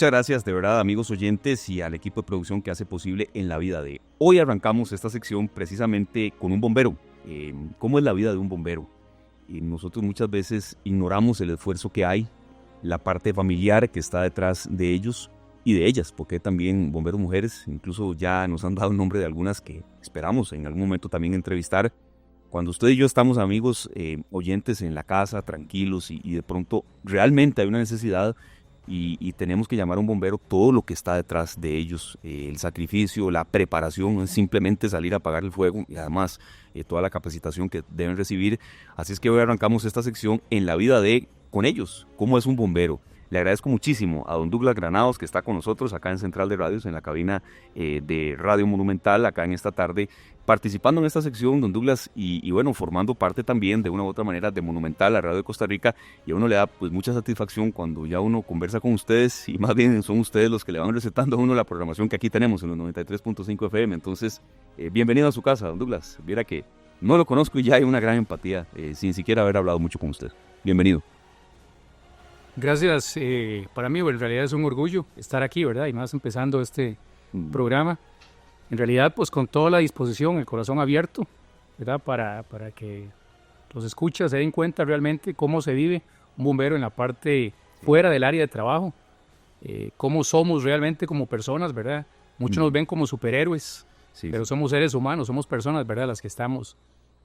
Muchas gracias de verdad, amigos oyentes, y al equipo de producción que hace posible En la Vida de. Hoy arrancamos esta sección precisamente con un bombero. ¿Cómo es la vida de un bombero? Nosotros muchas veces ignoramos el esfuerzo que hay, la parte familiar que está detrás de ellos y de ellas, porque también bomberos mujeres, incluso ya nos han dado el nombre de algunas que esperamos en algún momento también entrevistar. Cuando usted y yo estamos, amigos oyentes, en la casa, tranquilos, y de pronto realmente hay una necesidad y tenemos que llamar a un bombero, todo lo que está detrás de ellos, el sacrificio, la preparación, no es simplemente salir a apagar el fuego, y además toda la capacitación que deben recibir. Así es que hoy arrancamos esta sección En la Vida de con ellos, cómo es un bombero. Le agradezco muchísimo a don Douglas Granados, que está con nosotros acá en Central de Radios, en la cabina de Radio Monumental, acá en esta tarde, participando en esta sección, don Douglas, y bueno, formando parte también de una u otra manera de Monumental, la radio de Costa Rica, y a uno le da pues mucha satisfacción cuando ya uno conversa con ustedes, y más bien son ustedes los que le van recetando a uno la programación que aquí tenemos en los 93.5 FM. Entonces, bienvenido a su casa, don Douglas. Viera que no lo conozco y ya hay una gran empatía, sin siquiera haber hablado mucho con usted. Bienvenido. Gracias, para mí en realidad es un orgullo estar aquí, ¿verdad? Y más empezando este programa. En realidad, pues con toda la disposición, el corazón abierto, ¿verdad? Para que los escuchas se den cuenta realmente cómo se vive un bombero en la parte fuera del área de trabajo, cómo somos realmente como personas, ¿verdad? Muchos nos ven como superhéroes, pero somos seres humanos, somos personas, ¿verdad? Las que estamos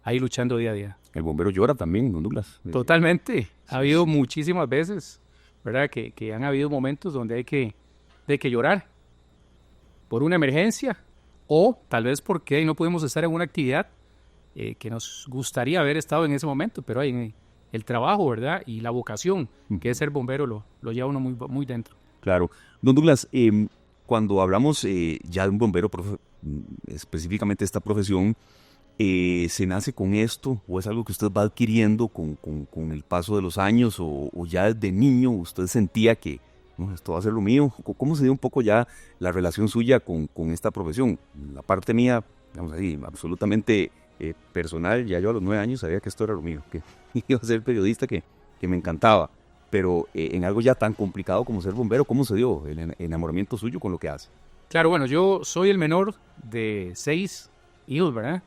ahí luchando día a día. El bombero llora también, don Douglas. Totalmente. Ha habido muchísimas veces, ¿verdad? Que han habido momentos donde hay que llorar por una emergencia o tal vez porque no pudimos estar en una actividad que nos gustaría haber estado en ese momento, pero hay el trabajo, ¿verdad? Y la vocación, que es ser bombero, lo lleva uno muy, muy dentro. Claro. Don Douglas, cuando hablamos ya de un bombero, específicamente esta profesión, ¿se nace con esto o es algo que usted va adquiriendo con el paso de los años o ya desde niño usted sentía que no, esto va a ser lo mío? ¿Cómo se dio un poco ya la relación suya con esta profesión? La parte mía, digamos así, absolutamente personal, ya yo a los 9 años sabía que esto era lo mío, que iba a ser periodista, que me encantaba, pero en algo ya tan complicado como ser bombero, ¿cómo se dio el enamoramiento suyo con lo que hace? Claro, bueno, yo soy el menor de 6 hijos, ¿verdad?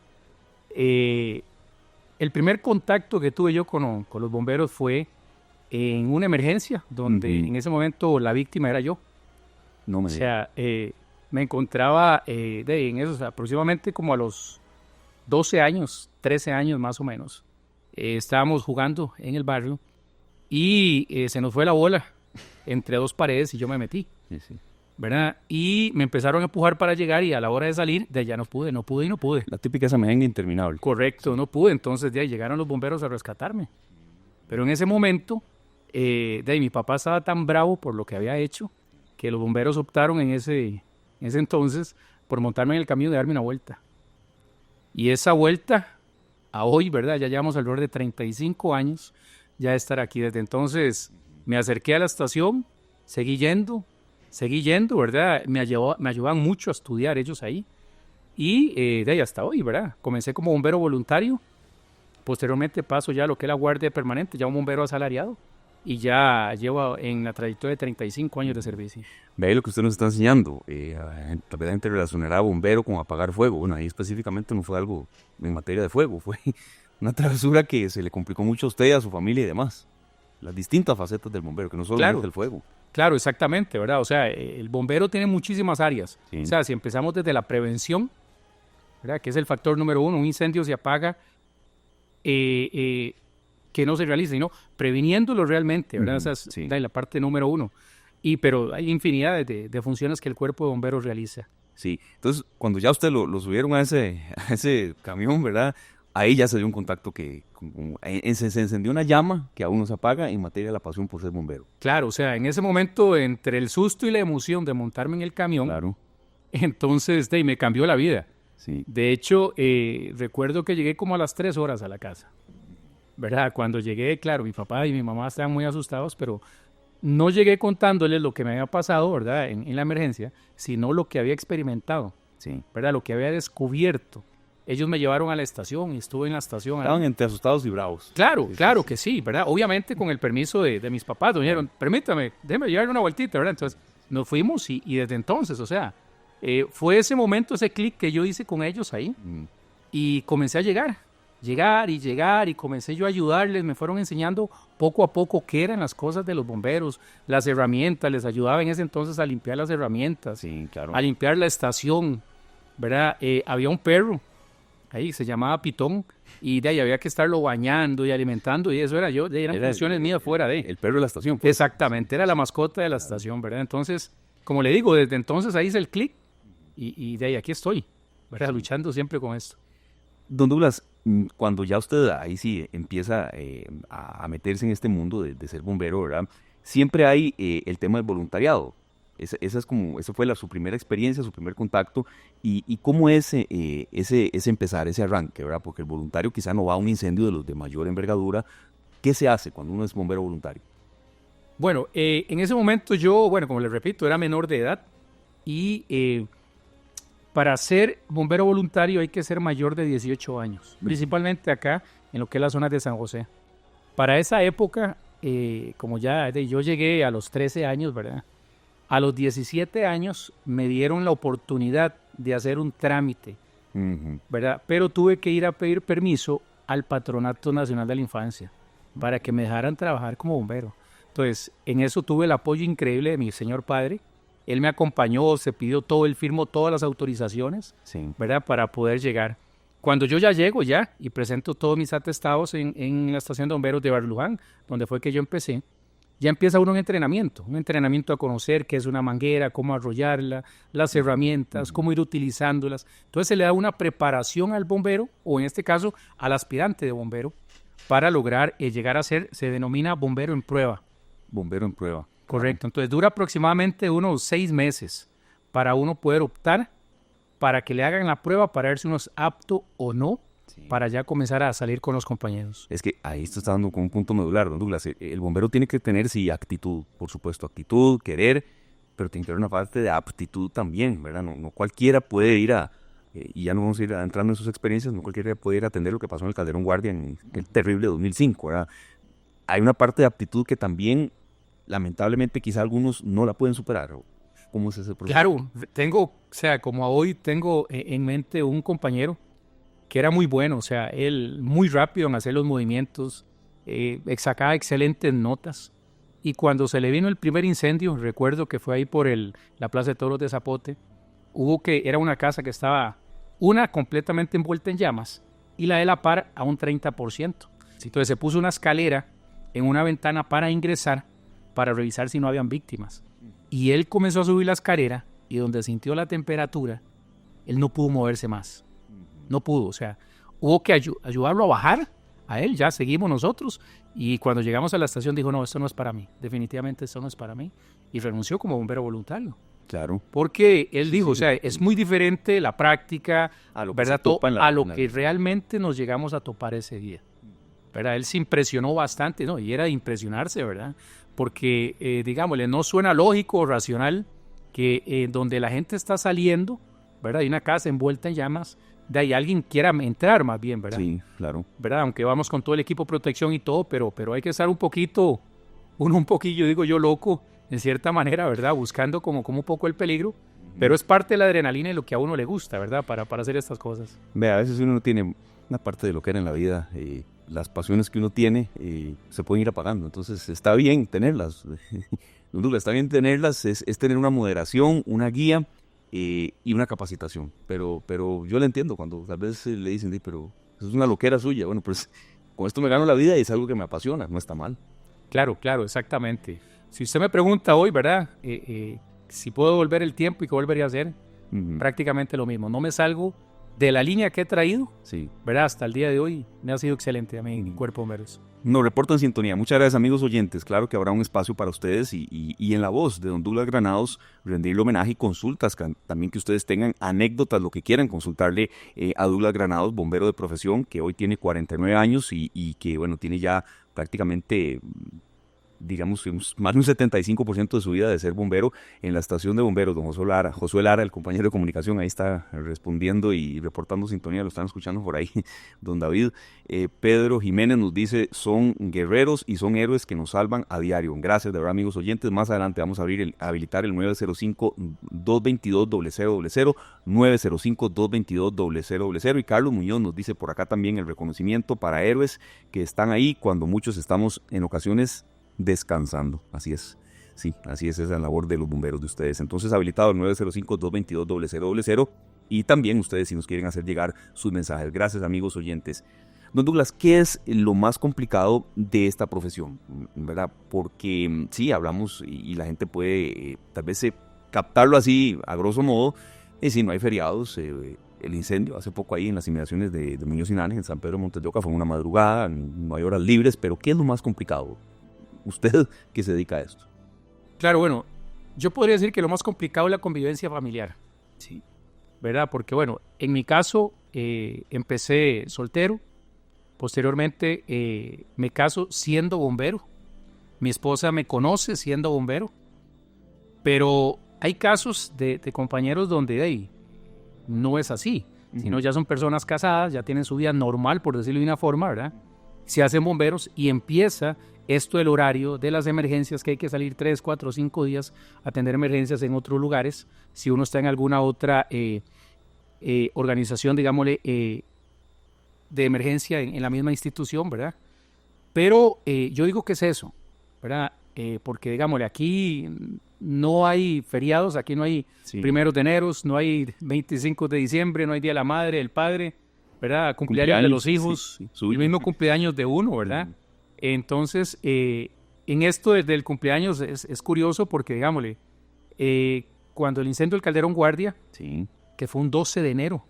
El primer contacto que tuve yo con los bomberos fue en una emergencia donde en ese momento la víctima era yo. No me O sea, me encontraba en eso, aproximadamente como a los 12 años, 13 años más o menos. Estábamos jugando en el barrio y se nos fue la bola entre dos paredes y yo me metí. Sí. ¿Verdad? Y me empezaron a empujar para llegar y a la hora de salir, de allá no pude. La típica esa mejenga interminable. Correcto, no pude. Entonces de ahí llegaron los bomberos a rescatarme. Pero en ese momento, de ahí mi papá estaba tan bravo por lo que había hecho que los bomberos optaron en ese entonces por montarme en el camión y darme una vuelta. Y esa vuelta, a hoy, ¿verdad? Ya llevamos alrededor de 35 años ya de estar aquí. Desde entonces me acerqué a la estación, seguí yendo, ¿verdad? Me ayudaban mucho a estudiar ellos ahí. Y de ahí hasta hoy, ¿verdad? Comencé como bombero voluntario. Posteriormente paso ya a lo que es la guardia permanente, ya un bombero asalariado. Y ya llevo en la trayectoria de 35 años de servicio. Ve lo que usted nos está enseñando. Tal vez la gente relacionará a bombero con apagar fuego. Bueno, ahí específicamente no fue algo en materia de fuego. Fue una travesura que se le complicó mucho a usted, a su familia y demás. Las distintas facetas del bombero, que no solo es el fuego. Claro, exactamente, ¿verdad? O sea, el bombero tiene muchísimas áreas. Sí. O sea, si empezamos desde la prevención, ¿verdad? Que es el factor número 1, un incendio se apaga, que no se realice, sino previniéndolo realmente, ¿verdad? Esa es la parte número 1. Pero hay infinidad de funciones que el cuerpo de bomberos realiza. Sí, entonces cuando ya usted lo subieron a ese camión, ¿verdad? Ahí ya se dio un contacto que se encendió una llama que aún no se apaga en materia de la pasión por ser bombero. Claro, o sea, en ese momento, entre el susto y la emoción de montarme en el camión, claro. Entonces me cambió la vida. Sí. De hecho, recuerdo que llegué como a las 3 horas a la casa, ¿verdad? Cuando llegué, claro, mi papá y mi mamá estaban muy asustados, pero no llegué contándoles lo que me había pasado, ¿verdad? En la emergencia, sino lo que había experimentado, ¿verdad? Lo que había descubierto. Ellos me llevaron a la estación y estuve en la estación. Estaban entre asustados y bravos. Claro que sí, ¿verdad? Obviamente con el permiso de mis papás. Me dijeron, permítame, déjeme llevarle una vueltita, ¿verdad? Entonces nos fuimos y desde entonces, o sea, fue ese momento, ese clic que yo hice con ellos ahí y comencé a llegar y comencé yo a ayudarles, me fueron enseñando poco a poco qué eran las cosas de los bomberos, las herramientas, les ayudaba en ese entonces a limpiar las herramientas, Sí, claro. a limpiar la estación, ¿verdad? Había un perro ahí, se llamaba Pitón, y de ahí había que estarlo bañando y alimentando, y eso era yo, eran funciones mías fuera de. El perro de la estación. Pues. Exactamente, era la mascota de la estación, ¿verdad? Entonces, como le digo, desde entonces ahí hice el clic, y de ahí aquí estoy, ¿verdad? Luchando siempre con esto. Don Douglas, cuando ya usted ahí sí empieza a meterse en este mundo de ser bombero, ¿verdad? Siempre hay el tema del voluntariado. Esa fue su primera experiencia, su primer contacto. ¿Y cómo es ese empezar, ese arranque, ¿verdad? Porque el voluntario quizá no va a un incendio de los de mayor envergadura. ¿Qué se hace cuando uno es bombero voluntario? Bueno, en ese momento yo, bueno, como les repito, era menor de edad y para ser bombero voluntario hay que ser mayor de 18 años, principalmente acá en lo que es la zona de San José. Para esa época, como yo llegué a los 13 años, ¿verdad? A los 17 años me dieron la oportunidad de hacer un trámite, ¿verdad? Pero tuve que ir a pedir permiso al Patronato Nacional de la Infancia para que me dejaran trabajar como bombero. Entonces, en eso tuve el apoyo increíble de mi señor padre. Él me acompañó, se pidió todo, él firmó todas las autorizaciones, Sí. ¿verdad? Para poder llegar. Cuando yo ya llego y presento todos mis atestados en la estación de bomberos de Barluján, donde fue que yo empecé, ya empieza uno un entrenamiento a conocer qué es una manguera, cómo arrollarla, las herramientas, cómo ir utilizándolas. Entonces se le da una preparación al bombero, o en este caso al aspirante de bombero, para lograr llegar a ser, se denomina bombero en prueba. Bombero en prueba. Correcto, entonces dura aproximadamente unos 6 meses para uno poder optar para que le hagan la prueba para ver si uno es apto o no, para ya comenzar a salir con los compañeros. Es que ahí está dando con un punto medular, don Douglas. El bombero tiene que tener, sí, actitud, por supuesto, actitud, querer, pero tiene que haber una parte de aptitud también, ¿verdad? No cualquiera puede ir y ya no vamos a ir entrando en sus experiencias, no cualquiera puede ir a atender lo que pasó en el Calderón Guardia en el terrible 2005, ¿verdad? Hay una parte de aptitud que también, lamentablemente, quizá algunos no la pueden superar. ¿Cómo es ese proceso? Claro, como hoy tengo en mente un compañero que era muy bueno, o sea, él muy rápido en hacer los movimientos, sacaba excelentes notas. Y cuando se le vino el primer incendio, recuerdo que fue ahí por la Plaza de Toros de Zapote, era una casa que estaba completamente envuelta en llamas y la de la par a un 30%. Entonces se puso una escalera en una ventana para ingresar, para revisar si no habían víctimas. Y él comenzó a subir la escalera y donde sintió la temperatura, él no pudo moverse más. No pudo, o sea, hubo que ayudarlo a bajar a él, ya seguimos nosotros. Y cuando llegamos a la estación dijo, no, esto no es para mí, definitivamente esto no es para mí. Y renunció como bombero voluntario. Claro. Porque él dijo, o sea, es muy diferente la práctica, a lo que, ¿verdad? a lo que realmente nos llegamos a topar ese día. ¿Verdad? Él se impresionó bastante, ¿no? Y era de impresionarse, ¿verdad? Porque, digámosle, no suena lógico o racional que donde la gente está saliendo, ¿verdad? Hay una casa envuelta en llamas, de ahí alguien quiera entrar más bien, ¿verdad? Sí, claro. ¿Verdad? Aunque vamos con todo el equipo de protección y todo, pero hay que estar un poquillo, digo yo, loco, en cierta manera, ¿verdad? Buscando como un poco el peligro, pero es parte de la adrenalina y lo que a uno le gusta, ¿verdad? Para hacer estas cosas. Vea, a veces uno no tiene una parte de lo que era en la vida, las pasiones que uno tiene se pueden ir apagando, entonces está bien tenerlas. Don Douglas, está bien tenerlas, es tener una moderación, una guía y una capacitación, pero yo le entiendo cuando tal vez le dicen, pero eso es una loquera suya, bueno, pues con esto me gano la vida y es algo que me apasiona, no está mal. Claro, exactamente. Si usted me pregunta hoy, ¿verdad? Si puedo volver el tiempo y qué volvería a hacer, prácticamente lo mismo. No me salgo de la línea que he traído, sí, ¿verdad? Hasta el día de hoy me ha sido excelente a mí en Cuerpo de Bomberos. Nos reporto en sintonía. Muchas gracias, amigos oyentes. Claro que habrá un espacio para ustedes y en la voz de don Douglas Granados rendirle homenaje y consultas, también que ustedes tengan anécdotas, lo que quieran consultarle a Douglas Granados, bombero de profesión, que hoy tiene 49 años y que, bueno, tiene ya prácticamente digamos, más de un 75% de su vida de ser bombero en la estación de bomberos. Don Josué Lara, el compañero de comunicación, ahí está respondiendo y reportando sintonía, lo están escuchando por ahí, don David. Pedro Jiménez nos dice, son guerreros y son héroes que nos salvan a diario. Gracias, de verdad, amigos oyentes. Más adelante vamos a habilitar el 905-222-0000, 905-222-0000. Y Carlos Muñoz nos dice por acá también el reconocimiento para héroes que están ahí cuando muchos estamos en ocasiones descansando. Así es. Sí, así es esa labor de los bomberos de ustedes. Entonces, habilitado el 905-222-0000 y también ustedes si nos quieren hacer llegar sus mensajes. Gracias, amigos oyentes. Don Douglas, ¿qué es lo más complicado de esta profesión? ¿Verdad? Porque sí, hablamos y la gente puede tal vez captarlo así a grosso modo. Sí, no hay feriados. El incendio hace poco ahí en las inmediaciones de Muñoz Sinanes, en San Pedro de Montes de Oca, fue una madrugada, no hay horas libres, pero ¿qué es lo más complicado? Usted que se dedica a esto. Claro, bueno, yo podría decir que lo más complicado es la convivencia familiar. Sí. ¿Verdad? Porque bueno, en mi caso empecé soltero, posteriormente me caso siendo bombero, mi esposa me conoce siendo bombero, pero hay casos de compañeros donde no es así, sino ya son personas casadas, ya tienen su vida normal, por decirlo de una forma, ¿verdad? Se hacen bomberos y empieza esto del horario de las emergencias, que hay que salir 3, 4, 5 días a atender emergencias en otros lugares, si uno está en alguna otra organización, digámosle, de emergencia en la misma institución, ¿verdad? Pero yo digo que es eso, ¿verdad? Porque, digámosle, aquí no hay feriados, aquí no hay primeros de enero, no hay 25 de diciembre, no hay Día de la Madre, el Padre, ¿verdad? Cumpleaños de los hijos, el mismo cumpleaños de uno, ¿verdad? Entonces, en esto del cumpleaños es curioso porque, digámosle, cuando el incendio del Calderón Guardia, que fue un 12 de enero,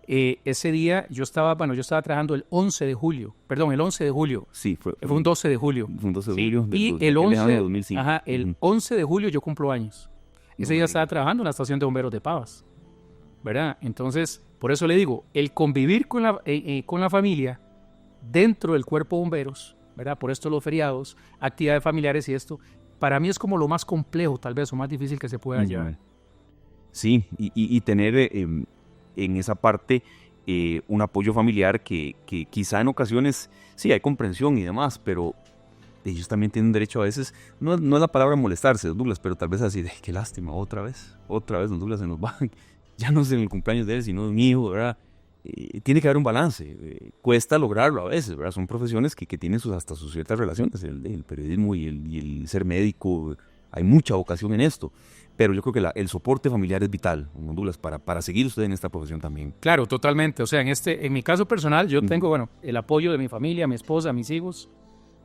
ese día yo estaba trabajando el 11 de julio. Sí, fue un 12 de julio. Fue un 12 de julio. Y el 11 de 2005. Ajá, el 11 de julio yo cumplo años. Ese día estaba trabajando en la estación de bomberos de Pavas, ¿verdad? Entonces, por eso le digo, el convivir con la familia dentro del cuerpo de bomberos, ¿verdad? Por esto los feriados, actividades familiares y esto, para mí es como lo más complejo, tal vez, o más difícil que se pueda llevar. Sí, y tener en esa parte un apoyo familiar que quizá en ocasiones, sí, hay comprensión y demás, pero ellos también tienen derecho a veces, no es la palabra molestarse, don Douglas, pero tal vez así, qué lástima, otra vez, don Douglas se nos va, ya no es en el cumpleaños de él, sino de un hijo, ¿verdad? Tiene que haber un balance, cuesta lograrlo a veces, ¿verdad? Son profesiones que tienen hasta sus ciertas relaciones, el periodismo y el ser médico, hay mucha vocación en esto, pero yo creo que el soporte familiar es vital, don Douglas, para seguir usted en esta profesión también. Claro, totalmente, o sea, en mi caso personal, yo tengo, bueno, el apoyo de mi familia, mi esposa, mis hijos,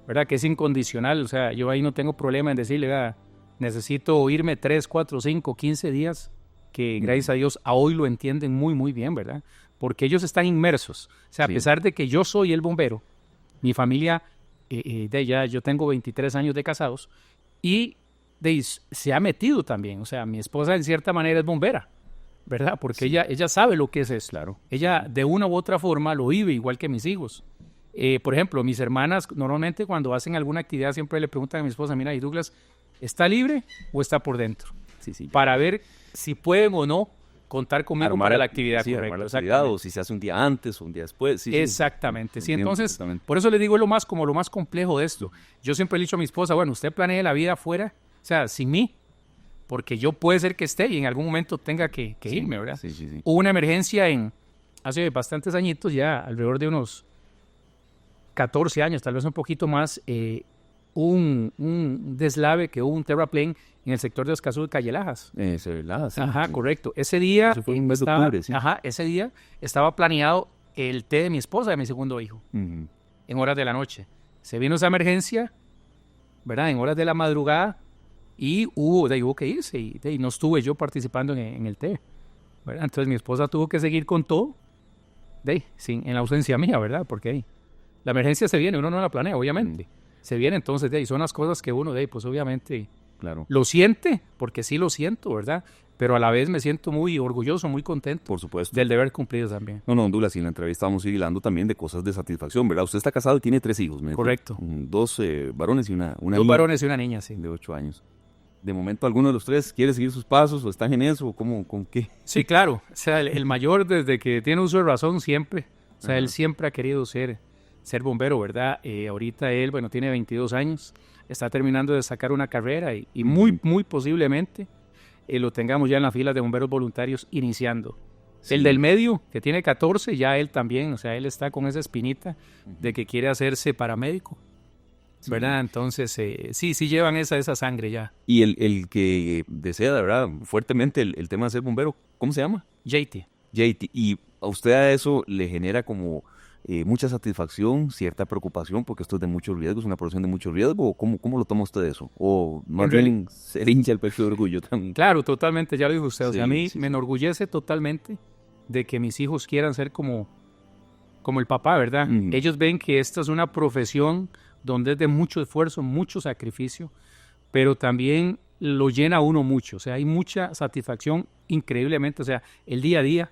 ¿verdad? Que es incondicional, o sea, yo ahí no tengo problema en decirle, ¿verdad? Necesito irme 3, 4, 5, 15 días, que gracias a Dios a hoy lo entienden muy, muy bien, ¿verdad? Porque ellos están inmersos. O sea, a pesar de que yo soy el bombero, mi familia, yo tengo 23 años de casados, y se ha metido también. O sea, mi esposa en cierta manera es bombera, ¿verdad? Porque ella sabe lo que es eso. Claro. Ella de una u otra forma lo vive igual que mis hijos. Por ejemplo, mis hermanas normalmente cuando hacen alguna actividad siempre le preguntan a mi esposa, mira, ¿y Douglas está libre o está por dentro? Sí. Para ver si pueden o no contar conmigo para la actividad correcta. La actividad, o si se hace un día antes o un día después. Exactamente. Sí, entonces, por eso le digo lo más complejo de esto. Yo siempre le he dicho a mi esposa, bueno, usted planee la vida afuera, o sea, sin mí, porque yo puede ser que esté y en algún momento tenga que irme, ¿verdad? Sí. Hubo una emergencia hace bastantes añitos, ya alrededor de unos 14 años, tal vez un poquito más, un deslave que hubo un terraplane en el sector de Escazú de Callelajas. Sí. Ajá, correcto. Ese día, eso fue en mes de octubre, sí. Ajá, ese día estaba planeado el té de mi esposa, de mi segundo hijo, en horas de la noche. Se vino esa emergencia, ¿verdad? En horas de la madrugada y hubo que irse y no estuve yo participando en el té, ¿verdad? Entonces mi esposa tuvo que seguir con todo, en la ausencia mía, ¿verdad? Porque la emergencia se viene, uno no la planea, obviamente. Se viene, entonces, son las cosas que uno, pues obviamente, claro, lo siente, porque sí lo siento, ¿verdad? pero a la vez me siento muy orgulloso, muy contento Por supuesto. del deber cumplido también. No, Douglas, y en la entrevista vamos a ir hilando también de cosas de satisfacción, ¿verdad? Usted está casado y tiene 3 hijos, me dijo. Correcto. 2 varones y una 2 niña varones y una niña, sí. de 8 años. ¿De momento alguno de los 3 quiere seguir sus pasos o están en eso? ¿O cómo, con qué? Sí, claro. O sea, el mayor desde que tiene uso de razón siempre. O sea, él siempre ha querido ser bombero, ¿verdad? Ahorita él, bueno, tiene 22 años, está terminando de sacar una carrera y muy, muy posiblemente lo tengamos ya en la fila de bomberos voluntarios iniciando. Sí. El del medio, que tiene 14, ya él también, o sea, él está con esa espinita de que quiere hacerse paramédico, ¿verdad? Entonces, sí llevan esa sangre ya. Y el que desea, de verdad, fuertemente el tema de ser bombero, ¿cómo se llama? JT. Y a usted a eso le genera como mucha satisfacción, cierta preocupación, porque esto es de mucho riesgo, es una profesión de mucho riesgo, ¿o cómo lo toma usted eso? ¿O más bien se le hincha el pecho de orgullo también? Claro, totalmente, ya lo dijo usted. O sea, a mí sí. me enorgullece totalmente de que mis hijos quieran ser como el papá, ¿verdad? Ellos ven que esta es una profesión donde es de mucho esfuerzo, mucho sacrificio, pero también lo llena a uno mucho. O sea, hay mucha satisfacción increíblemente. O sea, el día a día,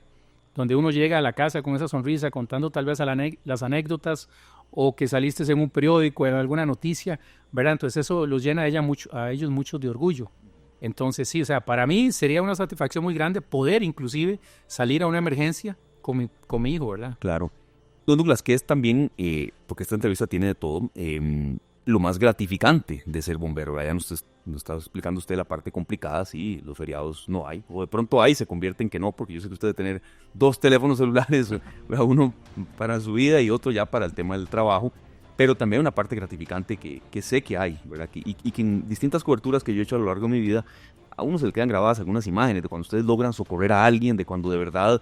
donde uno llega a la casa con esa sonrisa, contando tal vez las anécdotas o que saliste en un periódico, en alguna noticia, ¿verdad? Entonces eso los llena a ellos mucho de orgullo. Entonces sí, o sea, para mí sería una satisfacción muy grande poder inclusive salir a una emergencia con mi hijo, ¿verdad? Claro. Don Douglas, ¿qué es también, porque esta entrevista tiene de todo, lo más gratificante de ser bombero? Ya nos está explicando usted la parte complicada, sí, los feriados no hay, o de pronto hay, se convierte en que no, porque yo sé que usted debe tener 2 teléfonos celulares, uno para su vida y otro ya para el tema del trabajo, pero también una parte gratificante que sé que hay, ¿verdad? Y que en distintas coberturas que yo he hecho a lo largo de mi vida, a uno se le quedan grabadas algunas imágenes de cuando ustedes logran socorrer a alguien, de cuando de verdad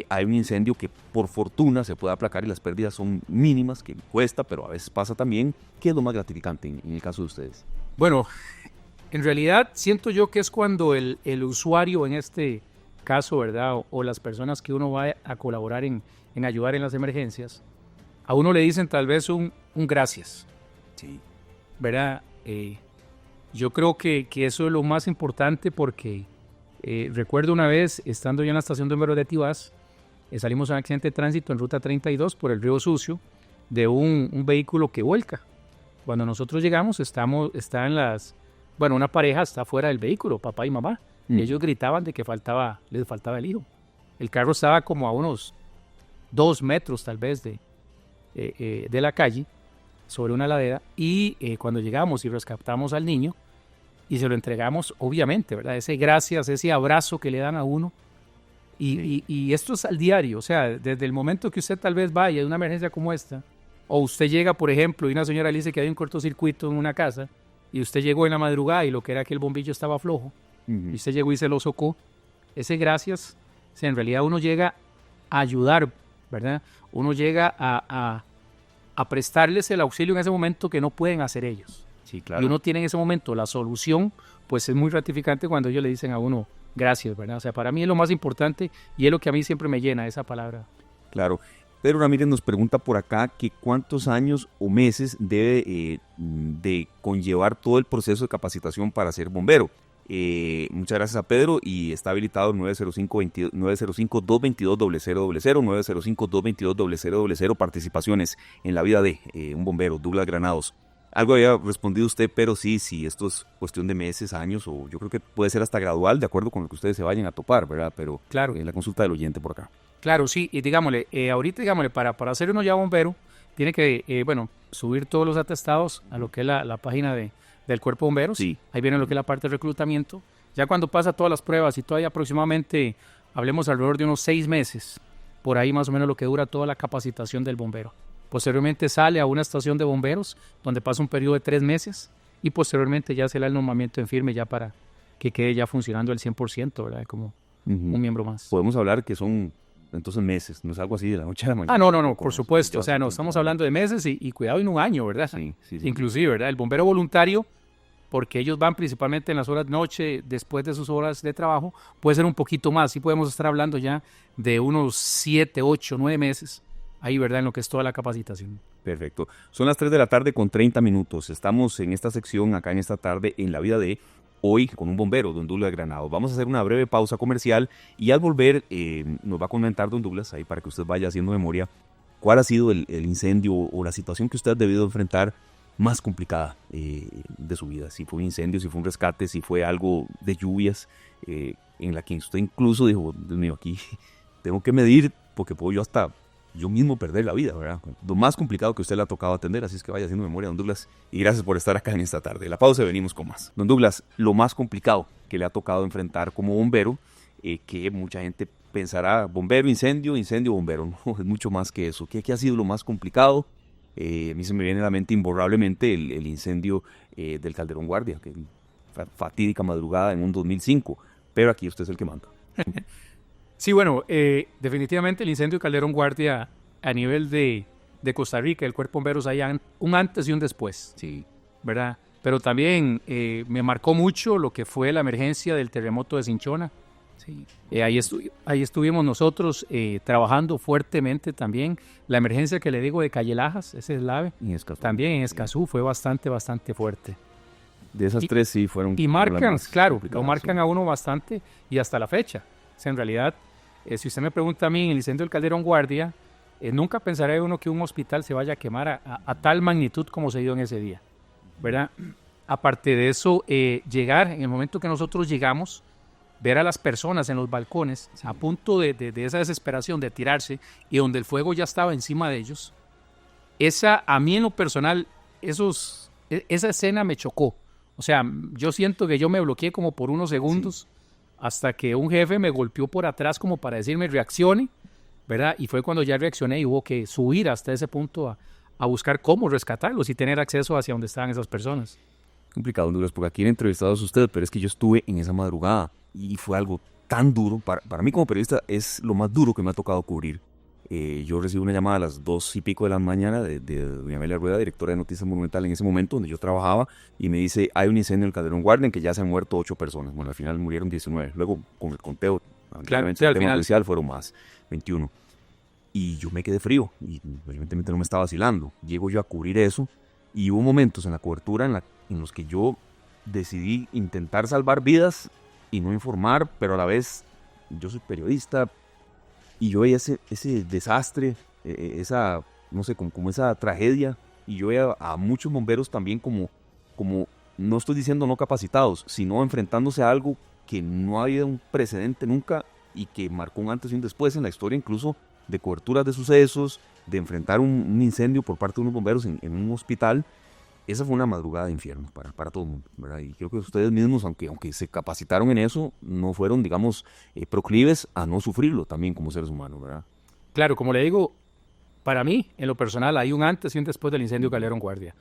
hay un incendio que por fortuna se puede aplacar y las pérdidas son mínimas, que cuesta, pero a veces pasa también. ¿Qué es lo más gratificante en el caso de ustedes? Bueno, en realidad siento yo que es cuando el usuario en este caso, ¿verdad? O las personas que uno va a colaborar en ayudar en las emergencias, a uno le dicen tal vez un gracias. Sí. ¿Verdad? Yo creo que eso es lo más importante porque recuerdo una vez, estando yo en la estación de bomberos de Tibás, salimos a un accidente de tránsito en ruta 32 por el río Sucio de un vehículo que vuelca. Cuando nosotros llegamos, una pareja está fuera del vehículo, papá y mamá, y ellos gritaban de que les faltaba el hijo. El carro estaba como a unos 2 metros tal vez de la calle, sobre una ladera, y cuando llegamos y rescatamos al niño y se lo entregamos, obviamente, ¿verdad? Ese gracias, ese abrazo que le dan a uno, y esto es al diario. O sea, desde el momento que usted tal vez vaya de una emergencia como esta, o usted llega, por ejemplo, y una señora le dice que hay un cortocircuito en una casa, y usted llegó en la madrugada y lo que era que el bombillo estaba flojo, y usted llegó y se lo socó, ese gracias, o sea, en realidad uno llega a ayudar, ¿verdad? Uno llega a prestarles el auxilio en ese momento que no pueden hacer ellos. Sí, claro. Y uno tiene en ese momento la solución, pues es muy gratificante cuando ellos le dicen a uno gracias, ¿verdad? O sea, para mí es lo más importante y es lo que a mí siempre me llena, esa palabra. Claro. Pedro Ramírez nos pregunta por acá que cuántos años o meses debe de conllevar todo el proceso de capacitación para ser bombero. Muchas gracias a Pedro, y está habilitado el 905-222-0000, 905-222-0000, participaciones en la vida de un bombero, Douglas Granados. Algo había respondido usted, pero sí, esto es cuestión de meses, años, o yo creo que puede ser hasta gradual, de acuerdo con lo que ustedes se vayan a topar, ¿verdad? Pero claro, la consulta del oyente por acá. Claro, sí, y ahorita para ser uno ya bombero, tiene que, subir todos los atestados a lo que es la página del Cuerpo de Bomberos. Sí. Ahí viene lo que es la parte de reclutamiento. Ya cuando pasa todas las pruebas y todavía aproximadamente, hablemos alrededor de unos 6 meses, por ahí más o menos lo que dura toda la capacitación del bombero. Posteriormente sale a una estación de bomberos donde pasa un periodo de 3 meses y posteriormente ya se le da el nombramiento en firme ya para que quede ya funcionando al 100%, ¿verdad? Como un miembro más. Podemos hablar que son entonces meses, no es algo así de la noche a la mañana. No, por supuesto. O sea, no, estamos hablando de meses y cuidado en un año, ¿verdad? Sí. Inclusive, ¿verdad? El bombero voluntario, porque ellos van principalmente en las horas de noche, después de sus horas de trabajo, puede ser un poquito más. Sí podemos estar hablando ya de unos 7, 8, 9 meses, ahí, ¿verdad? En lo que es toda la capacitación. Perfecto. Son las 3 de la tarde con 30 minutos. Estamos en esta sección, acá en esta tarde, en la vida de... hoy con un bombero, don Douglas Granados. Vamos a hacer una breve pausa comercial y al volver nos va a comentar don Douglas, ahí para que usted vaya haciendo memoria, cuál ha sido el incendio o la situación que usted ha debido enfrentar más complicada de su vida. Si fue un incendio, si fue un rescate, si fue algo de lluvias, en la que usted incluso dijo, Dios mío, aquí tengo que medir porque puedo yo mismo perder la vida, ¿verdad? Lo más complicado que usted le ha tocado atender, así es que vaya haciendo memoria, don Douglas, y gracias por estar acá en esta tarde. La pausa y venimos con más. Don Douglas, lo más complicado que le ha tocado enfrentar como bombero, que mucha gente pensará, bombero, incendio, incendio, bombero. No, es mucho más que eso. ¿Qué ha sido lo más complicado? A mí se me viene a la mente imborrablemente el incendio del Calderón Guardia, que fatídica madrugada en un 2005, pero aquí usted es el que manda. Sí, bueno, definitivamente el incendio de Calderón Guardia a nivel de Costa Rica, el Cuerpo de Bomberos, hay un antes y un después, Sí. ¿verdad? Pero también me marcó mucho lo que fue la emergencia del terremoto de Cinchona. Sí. Ahí estuvimos nosotros trabajando fuertemente también. La emergencia que le digo de Calle Lajas, ese eslave, también en Escazú fue bastante fuerte. De esas tres sí fueron. Y marcan, claro, lo marcan sí. a uno bastante y hasta la fecha. O sea, en realidad, si usted me pregunta a mí en el incendio del Calderón Guardia, nunca pensará uno que un hospital se vaya a quemar a tal magnitud como se dio en ese día, ¿verdad? Aparte de eso, llegar, en el momento que nosotros llegamos, ver a las personas en los balcones a punto de esa desesperación de tirarse y donde el fuego ya estaba encima de ellos, a mí en lo personal, esa escena me chocó. O sea, yo siento que yo me bloqueé como por unos segundos hasta que un jefe me golpeó por atrás como para decirme reaccione, ¿verdad? Y fue cuando ya reaccioné y hubo que subir hasta ese punto a buscar cómo rescatarlos y tener acceso hacia donde estaban esas personas. Complicado, Honduras, porque aquí he entrevistado a usted, pero es que yo estuve en esa madrugada y fue algo tan duro. Para mí como periodista es lo más duro que me ha tocado cubrir. Yo recibí una llamada a las 2:00 de la mañana de doña Amelia Rueda, directora de Noticias Monumental en ese momento, donde yo trabajaba, y me dice, hay un incendio en el Calderón Guardia en que ya se han muerto 8 personas. Bueno, al final murieron 19. Luego, con el conteo, Claro, el sí, al tema final oficial fueron más, 21. Y yo me quedé frío, y evidentemente no me estaba vacilando. Llego yo a cubrir eso, y hubo momentos en la cobertura en los que yo decidí intentar salvar vidas y no informar, pero a la vez yo soy periodista, y yo veía ese desastre, esa, no sé, como esa tragedia, y yo veía a muchos bomberos también como, no estoy diciendo no capacitados, sino enfrentándose a algo que no había un precedente nunca y que marcó un antes y un después en la historia, incluso de coberturas de sucesos, de enfrentar un incendio por parte de unos bomberos en un hospital. Esa fue una madrugada de infierno para todo el mundo, ¿verdad? Y creo que ustedes mismos, aunque se capacitaron en eso, no fueron, digamos, proclives a no sufrirlo también como seres humanos, ¿verdad? Claro, como le digo, para mí, en lo personal, hay un antes y un después del incendio Calderón Guardia.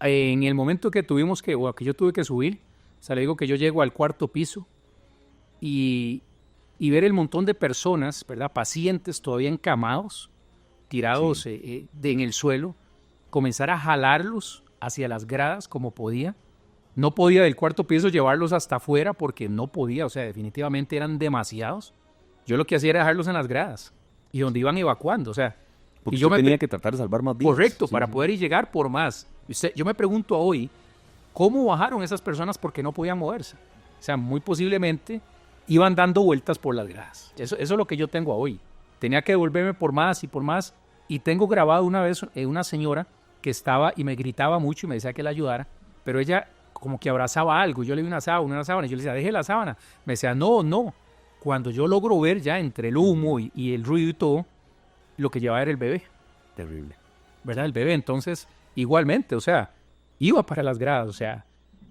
En el momento que yo tuve que subir, o sea, le digo que yo llego al 4º piso y ver el montón de personas, ¿verdad? Pacientes todavía encamados, tirados en el suelo, comenzar a jalarlos hacia las gradas como podía. No podía del 4º piso llevarlos hasta afuera porque no podía, o sea, definitivamente eran demasiados. Yo lo que hacía era dejarlos en las gradas y donde iban evacuando, o sea. Porque y yo tenía que tratar de salvar más vidas. Correcto, para poder llegar por más. Yo me pregunto hoy, ¿cómo bajaron esas personas porque no podían moverse? O sea, muy posiblemente iban dando vueltas por las gradas. Eso es lo que yo tengo hoy. Tenía que devolverme por más y por más. Y tengo grabado una vez una señora que estaba y me gritaba mucho y me decía que la ayudara, pero ella como que abrazaba algo. Yo le vi una sábana, y yo le decía, deje la sábana. Me decía, no. Cuando yo logro ver ya entre el humo y el ruido y todo, lo que llevaba era el bebé. Terrible. ¿Verdad? El bebé. Entonces, igualmente, o sea, iba para las gradas. O sea,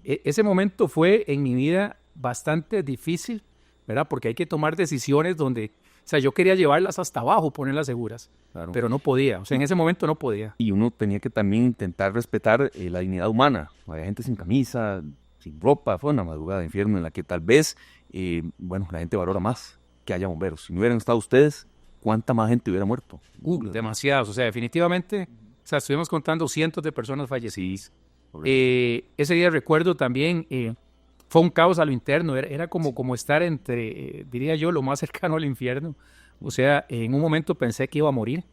ese momento fue en mi vida bastante difícil, ¿verdad? Porque hay que tomar decisiones donde, o sea, yo quería llevarlas hasta abajo, ponerlas seguras, claro, pero no podía. O sea, en ese momento no podía. Y uno tenía que también intentar respetar la dignidad humana. Había gente sin camisa, sin ropa. Fue una madrugada de infierno en la que tal vez, la gente valora más que haya bomberos. Si no hubieran estado ustedes, ¿cuánta más gente hubiera muerto? Demasiados. O sea, definitivamente, o sea, estuvimos contando cientos de personas fallecidas. Ese día recuerdo también, fue un caos a lo interno. Era como estar entre, diría yo, lo más cercano al infierno. O sea, en un momento pensé que iba a morir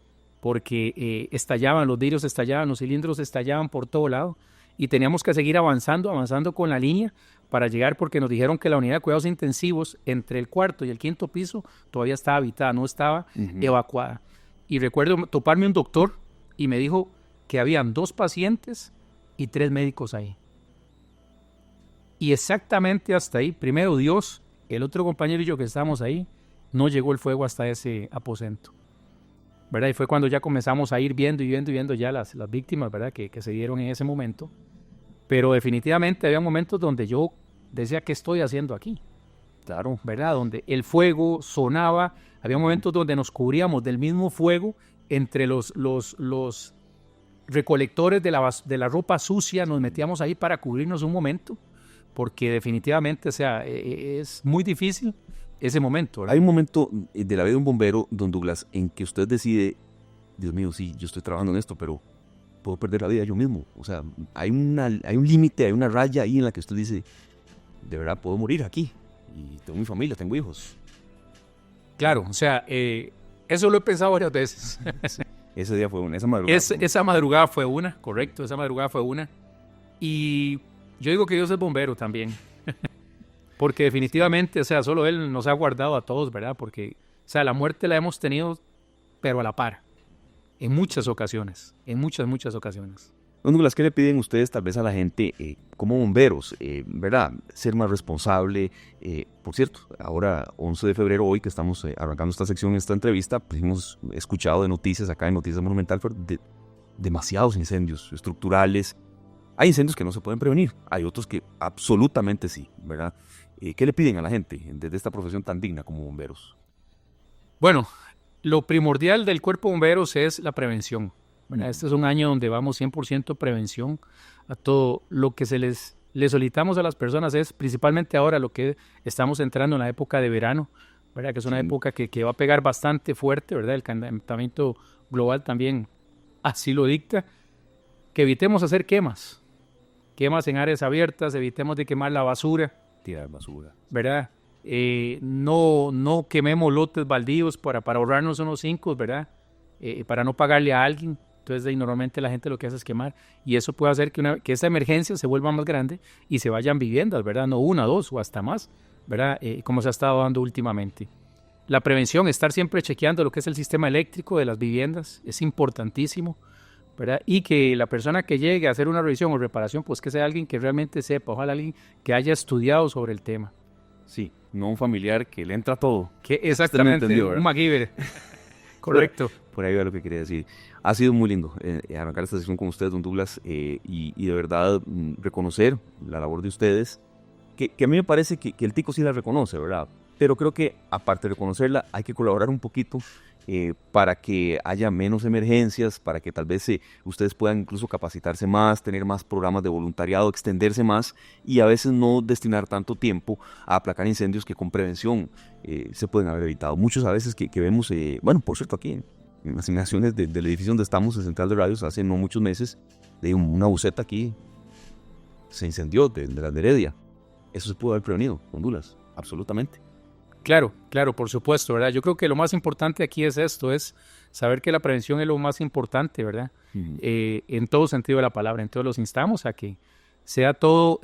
porque estallaban, los vidrios estallaban, los cilindros estallaban por todo lado y teníamos que seguir avanzando con la línea para llegar porque nos dijeron que la unidad de cuidados intensivos entre el cuarto y el quinto piso todavía estaba habitada, no estaba evacuada. Y recuerdo toparme un doctor y me dijo que habían 2 pacientes y 3 médicos ahí. Y exactamente hasta ahí, primero Dios, el otro compañero y yo que estábamos ahí, no llegó el fuego hasta ese aposento, ¿verdad? Y fue cuando ya comenzamos a ir viendo ya las víctimas, ¿verdad? Que se dieron en ese momento. Pero definitivamente había momentos donde yo decía, ¿qué estoy haciendo aquí? Claro. ¿Verdad? Donde el fuego sonaba, había momentos donde nos cubríamos del mismo fuego entre los recolectores de la ropa sucia, nos metíamos ahí para cubrirnos un momento, porque definitivamente, o sea, es muy difícil ese momento, ¿verdad? Hay un momento de la vida de un bombero, don Douglas, en que usted decide, Dios mío, sí, yo estoy trabajando en esto, pero puedo perder la vida yo mismo. O sea, hay un límite, hay una raya ahí en la que usted dice, de verdad puedo morir aquí. Y tengo mi familia, tengo hijos. Claro, o sea, eso lo he pensado varias veces. Ese día fue una, esa madrugada. Esa madrugada fue una, correcto, esa madrugada fue una. Y yo digo que Dios es bombero también. Porque definitivamente, o sea, solo Él nos ha guardado a todos, ¿verdad? Porque, o sea, la muerte la hemos tenido, pero a la par. En muchas ocasiones, en muchas ocasiones. Don Douglas, ¿qué le piden ustedes tal vez a la gente como bomberos? ¿Verdad? Ser más responsable. Por cierto, ahora 11 de febrero, hoy que estamos arrancando esta sección, esta entrevista, pues hemos escuchado de noticias acá en Noticias Monumental de demasiados incendios estructurales. Hay incendios que no se pueden prevenir, hay otros que absolutamente sí, ¿verdad? ¿Qué le piden a la gente desde esta profesión tan digna como bomberos? Bueno, lo primordial del cuerpo de bomberos es la prevención, ¿verdad? Este es un año donde vamos 100% prevención a todo. Lo que les solicitamos a las personas es, principalmente ahora lo que estamos entrando en la época de verano, ¿verdad? Que es una época que va a pegar bastante fuerte, ¿verdad? El calentamiento global también así lo dicta. Que evitemos hacer quemas en áreas abiertas, evitemos de quemar la basura. Tirar basura. ¿Verdad? No quememos lotes baldíos para ahorrarnos unos 5, ¿verdad? Para no pagarle a alguien. Entonces, ahí normalmente la gente lo que hace es quemar. Y eso puede hacer que esta emergencia se vuelva más grande y se vayan viviendas, ¿verdad? No 1, 2 o hasta más, ¿verdad? Como se ha estado dando últimamente. La prevención, estar siempre chequeando lo que es el sistema eléctrico de las viviendas, es importantísimo, ¿verdad? Y que la persona que llegue a hacer una revisión o reparación, pues que sea alguien que realmente sepa, ojalá alguien que haya estudiado sobre el tema. Sí, no un familiar que le entra todo. Que exactamente, un MacGyver. Correcto. Por ahí va lo que quería decir. Ha sido muy lindo arrancar esta sesión con ustedes, don Douglas, y de verdad reconocer la labor de ustedes, que a mí me parece que el tico sí la reconoce, ¿verdad? Pero creo que aparte de reconocerla, hay que colaborar un poquito para que haya menos emergencias, para que tal vez ustedes puedan incluso capacitarse más, tener más programas de voluntariado, extenderse más y a veces no destinar tanto tiempo a aplacar incendios que con prevención se pueden haber evitado. Muchos a veces que vemos, bueno, por cierto aquí en las inmediaciones del edificio donde estamos, en Central de Radios, hace no muchos meses, de una buceta aquí se incendió de la de Heredia. Eso se pudo haber prevenido, Honduras, absolutamente. Claro, por supuesto, ¿verdad? Yo creo que lo más importante aquí es esto, es saber que la prevención es lo más importante, ¿verdad? Uh-huh. En todo sentido de la palabra. Entonces los instamos a que sea todo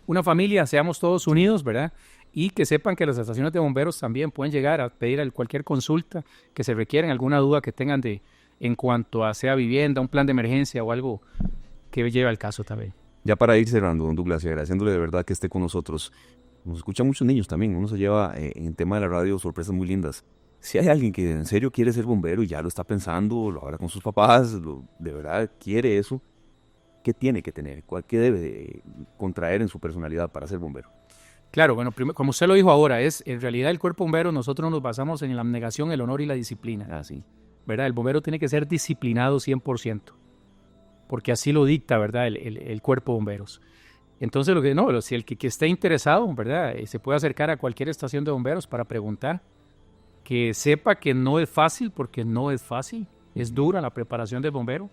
una familia, seamos todos unidos, ¿verdad? Y que sepan que las estaciones de bomberos también pueden llegar a pedir cualquier consulta que se requiera, alguna duda que tengan en cuanto a sea vivienda, un plan de emergencia o algo que lleve al caso también. Ya para ir cerrando, don Douglas, y agradeciéndole de verdad que esté con nosotros. Nos escuchan muchos niños también, uno se lleva en el tema de la radio sorpresas muy lindas. Si hay alguien que en serio quiere ser bombero y ya lo está pensando, lo habla con sus papás, de verdad quiere eso, ¿qué tiene que tener? ¿Qué debe contraer en su personalidad para ser bombero? Claro, bueno, primero, como usted lo dijo ahora, en realidad el cuerpo bombero nosotros nos basamos en la abnegación, el honor y la disciplina. Ah, sí. ¿Verdad? El bombero tiene que ser disciplinado 100%, porque así lo dicta, ¿verdad? El cuerpo bomberos. Entonces, si el que esté interesado, ¿verdad? Se puede acercar a cualquier estación de bomberos para preguntar, que sepa que no es fácil, porque no es fácil, es dura la preparación del bombero,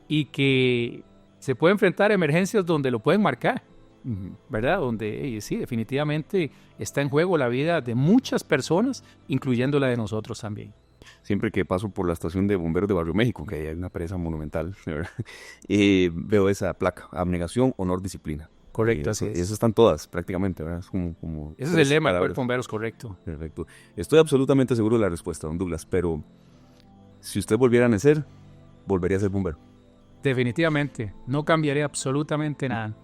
y que se puede enfrentar a emergencias donde lo pueden marcar, ¿verdad? Donde sí, definitivamente está en juego la vida de muchas personas, incluyendo la de nosotros también. Siempre que paso por la estación de bomberos de Barrio México, que hay una presa monumental, ¿verdad? Veo esa placa, abnegación, honor, disciplina. Correcto, así es. Esas están todas, prácticamente, ¿verdad? Ese es el lema del Cuerpo de Bomberos, correcto. Perfecto. Estoy absolutamente seguro de la respuesta, don Douglas, pero si usted volviera a nacer, volvería a ser bombero. Definitivamente, no cambiaría absolutamente nada.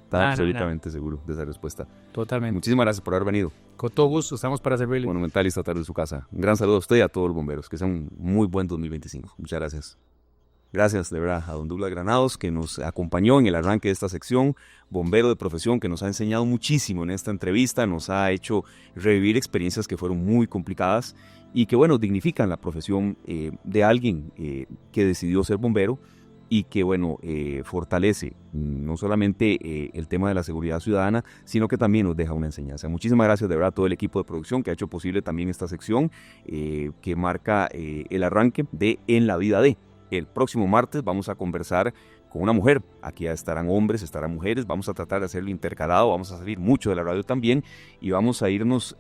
Está absolutamente seguro de esa respuesta. Totalmente. Muchísimas gracias por haber venido. Con todo gusto, estamos para servirle. Monumental y esta tarde de su casa. Un gran saludo a usted y a todos los bomberos. Que sea un muy buen 2025. Muchas gracias. Gracias de verdad a don Douglas Granados, que nos acompañó en el arranque de esta sección, bombero de profesión, que nos ha enseñado muchísimo en esta entrevista, nos ha hecho revivir experiencias que fueron muy complicadas y que, bueno, dignifican la profesión de alguien que decidió ser bombero y que, bueno, fortalece no solamente el tema de la seguridad ciudadana, sino que también nos deja una enseñanza. Muchísimas gracias de verdad a todo el equipo de producción que ha hecho posible también esta sección que marca el arranque de En la Vida de. El próximo martes vamos a conversar con una mujer. Aquí estarán hombres, estarán mujeres. Vamos a tratar de hacerlo intercalado. Vamos a salir mucho de la radio también. Y vamos a irnos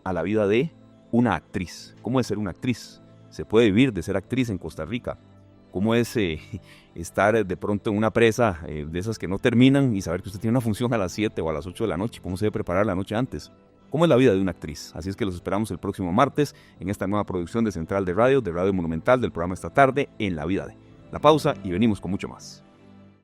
a la vida de una actriz. ¿Cómo es ser una actriz? ¿Se puede vivir de ser actriz en Costa Rica? ¿Cómo es estar de pronto en una presa de esas que no terminan y saber que usted tiene una función a las 7 o a las 8 de la noche? ¿Cómo se debe preparar la noche antes? ¿Cómo es la vida de una actriz? Así es que los esperamos el próximo martes en esta nueva producción de Central de Radio Monumental del programa Esta Tarde, En la Vida de. La pausa y venimos con mucho más.